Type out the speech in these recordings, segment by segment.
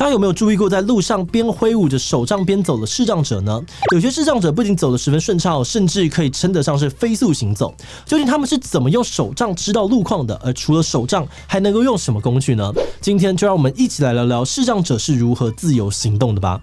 大家有没有注意过，在路上边挥舞着手杖边走的视障者呢？有些视障者不仅走得十分顺畅，甚至可以称得上是飞速行走。究竟他们是怎么用手杖知道路况的？而除了手杖，还能够用什么工具呢？今天就让我们一起来聊聊视障者是如何自由行动的吧。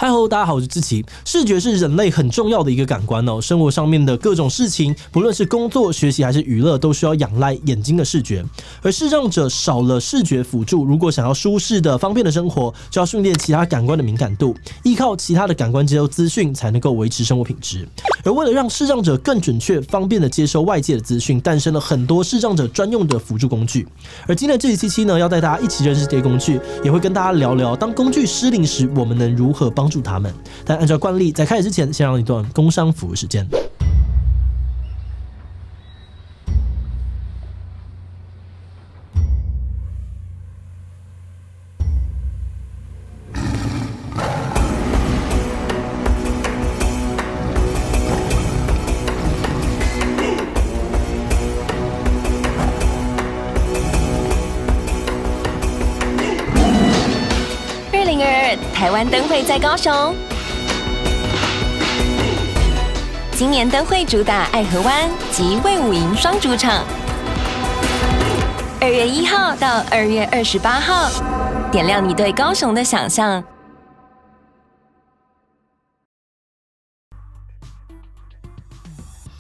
嗨吼，大家好，我是志奇。视觉是人类很重要的一个感官哦，生活上面的各种事情，不论是工作、学习还是娱乐，都需要仰赖眼睛的视觉。而视障者少了视觉辅助，如果想要舒适的、方便的生活，就要训练其他感官的敏感度，依靠其他的感官接收资讯，才能够维持生活品质。而为了让视障者更准确、方便的接收外界的资讯，诞生了很多视障者专用的辅助工具。而今天的这一期呢，要带大家一起认识这些工具，也会跟大家聊聊，当工具失灵时，我们能如何帮助他们。但按照惯例，在开始之前，先让一段工商服务时间。台湾灯会在高雄，今年灯会主打爱河湾及卫武营双主场，2月1号到2月28号，点亮你对高雄的想象。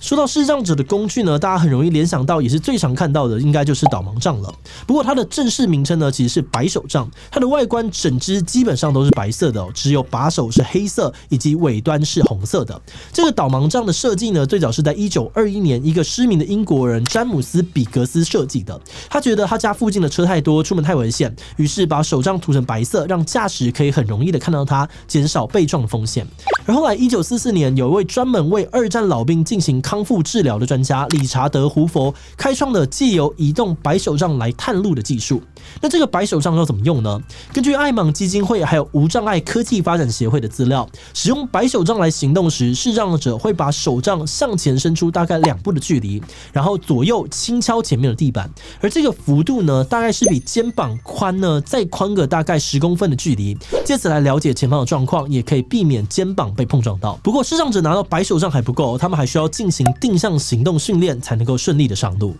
说到视障者的工具呢，大家很容易联想到，也是最常看到的，应该就是导盲杖了。不过它的正式名称呢，其实是白手杖。它的外观整只基本上都是白色的哦，只有把手是黑色，以及尾端是红色的。这个导盲杖的设计呢，最早是在1921年一个失明的英国人詹姆斯·比格斯设计的。他觉得他家附近的车太多，出门太危险，于是把手杖涂成白色，让驾驶可以很容易的看到它，减少被撞的风险。而后来1944年，有一位专门为2战老兵进行康复治疗的专家理查德·胡佛开创了借由移动白手杖来探路的技术。那这个白手杖要怎么用呢？根据爱盲基金会还有无障碍科技发展协会的资料，使用白手杖来行动时，视障者会把手杖向前伸出大概2步的距离，然后左右轻敲前面的地板，而这个幅度呢，大概是比肩膀宽呢再宽个大概10公分的距离，借此来了解前方的状况，也可以避免肩膀被碰撞到。不过视障者拿到白手杖还不够，他们还需要进行定向行动训练，才能够顺利的上路。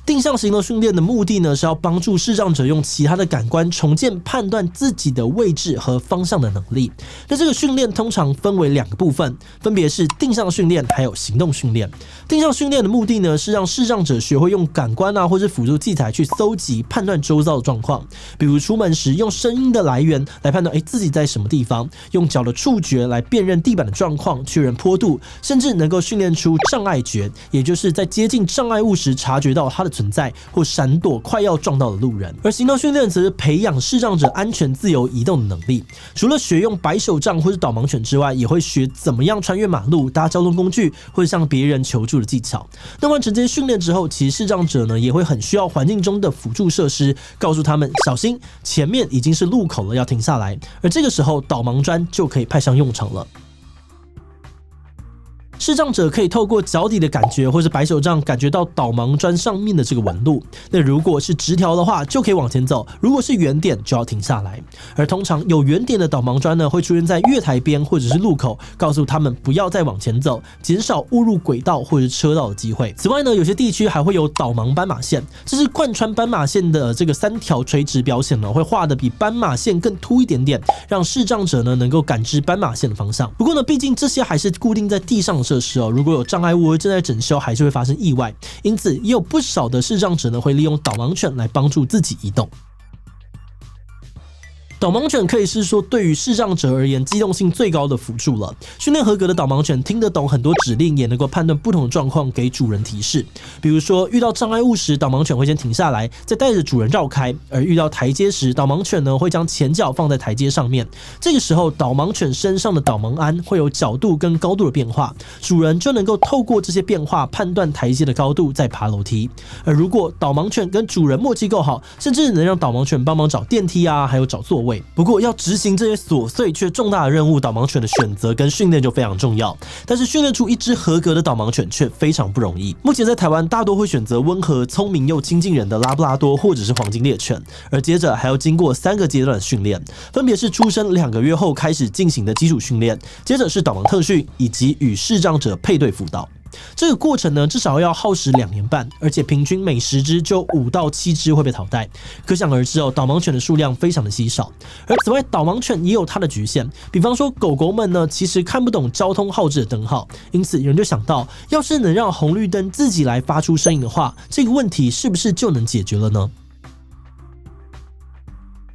定向行动训练的目的呢，是要帮助视障者用其他的感官重建判断自己的位置和方向的能力。那这个训练通常分为2个部分，分别是定向训练还有行动训练。定向训练的目的呢，是让视障者学会用感官啊或是辅助器材去搜集判断周遭的状况，比如出门时用声音的来源来判断自己在什么地方，用脚的触觉来辨认地板的状况，确认坡度，甚至能够训练出障碍觉，也就是在接近障碍物时察觉到它的存在或闪躲快要撞到的路人。而行动训练则是培养视障者安全自由移动的能力。除了学用白手杖或是导盲犬之外，也会学怎么样穿越马路、搭交通工具或者向别人求助的技巧。那完成这些训练之后，其实视障者呢也会很需要环境中的辅助设施，告诉他们小心，前面已经是路口了，要停下来。而这个时候导盲砖就可以派上用场了。视障者可以透过脚底的感觉或是白手杖感觉到导盲砖上面的这个纹路，那如果是直条的话就可以往前走，如果是圆点就要停下来。而通常有圆点的导盲砖呢，会出现在月台边或者是路口，告诉他们不要再往前走，减少误入轨道或者是车道的机会。此外呢，有些地区还会有导盲斑马线，这是贯穿斑马线的这个3条垂直标线呢，会画的比斑马线更凸一点点，让视障者呢能够感知斑马线的方向。不过呢，毕竟这些还是固定在地上的设施哦，如果有障碍物正在整修，还是会发生意外。因此，也有不少的视障者呢会利用导盲犬来帮助自己移动。导盲犬可以是说对于视障者而言机动性最高的辅助了。训练合格的导盲犬听得懂很多指令，也能够判断不同的状况，给主人提示。比如说遇到障碍物时，导盲犬会先停下来，再带着主人绕开；而遇到台阶时，导盲犬呢会将前脚放在台阶上面。这个时候，导盲犬身上的导盲鞍会有角度跟高度的变化，主人就能够透过这些变化判断台阶的高度，再爬楼梯。而如果导盲犬跟主人默契够好，甚至能让导盲犬帮忙找电梯啊，还有找座位。位。不过要执行这些琐碎却重大的任务，导盲犬的选择跟训练就非常重要。但是训练出一只合格的导盲犬却非常不容易。目前在台湾大多会选择温和、聪明又亲近人的拉布拉多或者是黄金猎犬，而接着还要经过3个阶段的训练，分别是出生2个月后开始进行的基础训练，接着是导盲特训，以及与视障者配对辅导。这个过程呢，至少要耗时2年半，而且平均每10只就5到7只会被淘汰。可想而知导盲犬的数量非常的稀少。而此外，导盲犬也有它的局限，比方说狗狗们呢，其实看不懂交通号志的灯号，因此有人就想到，要是能让红绿灯自己来发出声音的话，这个问题是不是就能解决了呢？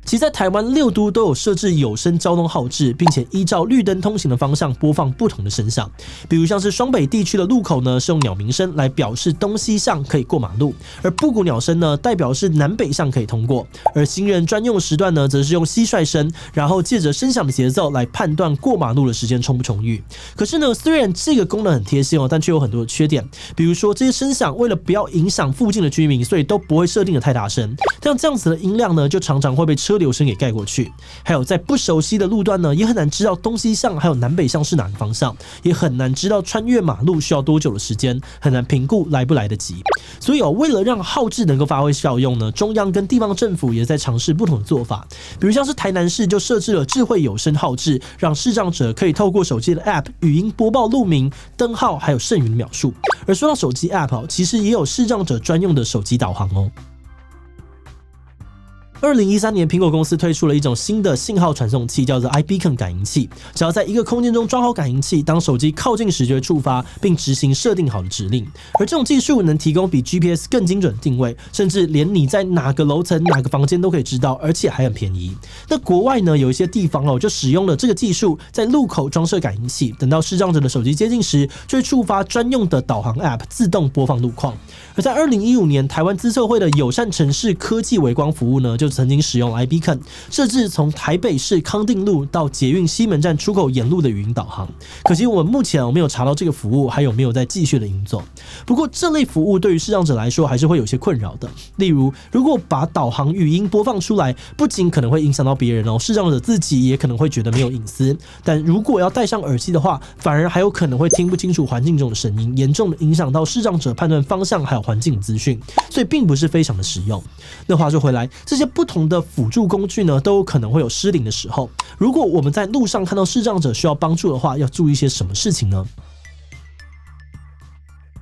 其实在台湾6都都有设置有声交通号志，并且依照绿灯通行的方向播放不同的声响。比如像是双北地区的路口呢，是用鸟鸣声来表示东西向可以过马路，而布谷鸟声呢，代表是南北向可以通过。而行人专用时段呢，则是用蟋蟀声，然后借着声响的节奏来判断过马路的时间充不充裕。可是呢，虽然这个功能很贴心但却有很多的缺点。比如说这些声响为了不要影响附近的居民，所以都不会设定的太大声，像这样子的音量呢，就常常会被车流声给盖过去。还有在不熟悉的路段呢，也很难知道东西向还有南北向是哪个方向，也很难知道穿越马路需要多久的时间，很难评估来不来得及。所以为了让号志能够发挥效用呢，中央跟地方政府也在尝试不同的做法。比如像是台南市就设置了智慧有声号志，让视障者可以透过手机的 App 语音播报路名、灯号还有剩余的秒数。而说到手机 App 其实也有视障者专用的手机导航2013年，苹果公司推出了一种新的信号传送器，叫做 iBeacon 感应器。只要在一个空间中装好感应器，当手机靠近时就会触发，并执行设定好的指令。而这种技术能提供比 GPS 更精准的定位，甚至连你在哪个楼层、哪个房间都可以知道，而且还很便宜。那国外呢，有一些地方就使用了这个技术，在路口装设感应器，等到视障者的手机接近时，就会触发专用的导航 App 自动播放路况。而在2015年，台湾资策会的友善城市科技微光服务呢，就曾经使用 iBeacon 设置从台北市康定路到捷运西门站出口沿路的语音导航。可惜我们目前没有查到这个服务还有没有在继续的运作。不过这类服务对于视障者来说还是会有些困扰的。例如，如果把导航语音播放出来，不仅可能会影响到别人视障者自己也可能会觉得没有隐私。但如果要戴上耳机的话，反而还有可能会听不清楚环境中的声音，严重的影响到视障者判断方向还有环境资讯，所以并不是非常的实用。那话说回来，这些不同的辅助工具呢，都有可能会有失灵的时候。如果我们在路上看到视障者需要帮助的话，要注意一些什么事情呢？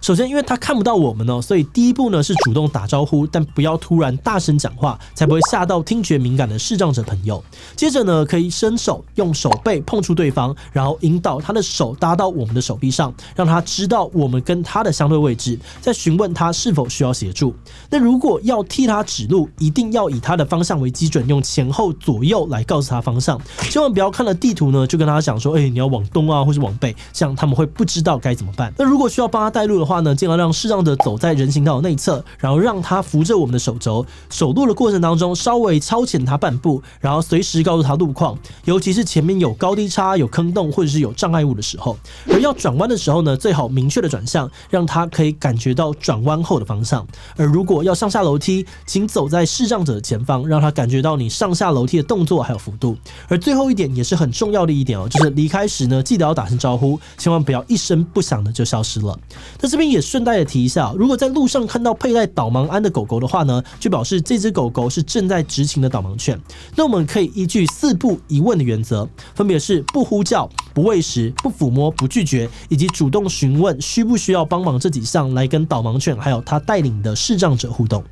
首先，因为他看不到我们所以第一步呢是主动打招呼，但不要突然大声讲话，才不会吓到听觉敏感的视障者朋友。接着呢，可以伸手用手背碰触对方，然后引导他的手搭到我们的手臂上，让他知道我们跟他的相对位置，再询问他是否需要协助。那如果要替他指路，一定要以他的方向为基准，用前后左右来告诉他方向，千万不要看了地图呢就跟他讲说，你要往东或是往北，这样他们会不知道该怎么办。那如果需要帮他带路的话呢，尽量让视障者走在人行道的内侧，然后让他扶着我们的手肘，手路的过程当中稍微超前他半步，然后随时告诉他路况，尤其是前面有高低差、有坑洞或者是有障碍物的时候。而要转弯的时候呢，最好明确的转向，让他可以感觉到转弯后的方向。而如果要上下楼梯，请走在视障者的前方，让他感觉到你上下楼梯的动作还有幅度。而最后一点也是很重要的一点就是离开时呢，记得要打声招呼，千万不要一声不响的就消失了。那这边也顺带的提一下，如果在路上看到佩戴导盲鞍的狗狗的话呢，就表示这只狗狗是正在执勤的导盲犬。那我们可以依据4不一问的原则，分别是不呼叫、不喂食、不抚摸、不拒绝，以及主动询问需不需要帮忙这几项来跟导盲犬还有他带领的视障者互动。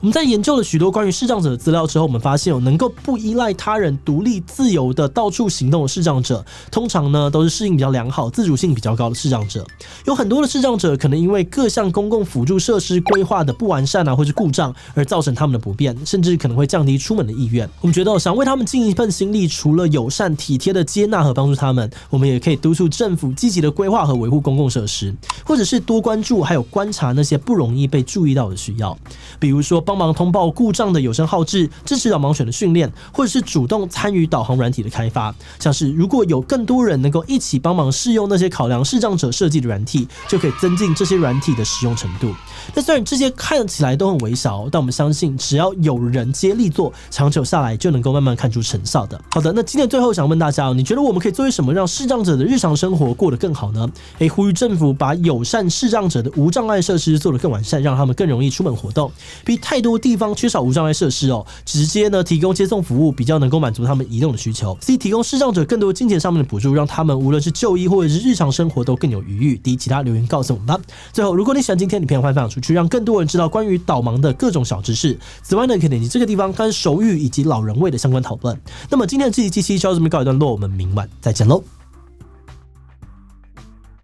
我们在研究了许多关于视障者的资料之后，我们发现能够不依赖他人、独立自由的到处行动的视障者，通常呢都是适应比较良好、自主性比较高的视障者。有很多的视障者可能因为各项公共辅助设施规划的不完善或是故障而造成他们的不便，甚至可能会降低出门的意愿。我们觉得想为他们尽一份心力，除了友善体贴的接纳和帮助他们，我们也可以督促政府积极的规划和维护公共设施，或者是多关注还有观察那些不容易被注意到的需要，比如说帮忙通报故障的有声号志，支持导盲犬的训练，或者是主动参与导航软体的开发。像是如果有更多人能够一起帮忙试用那些考量视障者设计的软体，就可以增进这些软体的使用程度。那虽然这些看起来都很微小，但我们相信只要有人接力做，长久下来就能够慢慢看出成效的。好的，那今天最后想问大家，你觉得我们可以做些什么让视障者的日常生活过得更好呢？呼吁政府把友善视障者的无障碍设施做得更完善，让他们更容易出门活动。比太多地方缺少无障碍设施直接呢提供接送服务，比较能够满足他们移动的需求。所以提供视障者更多金钱上面的补助，让他们无论是就医或者是日常生活都更有余裕。其他留言告诉我们吧。最后，如果你喜欢今天的影片，欢迎分享出去，让更多人知道关于导盲的各种小知识。此外呢，可以点击这个地方看手语以及老人位的相关讨论。那么今天的这期就到这边告一段落，我们明晚再见喽。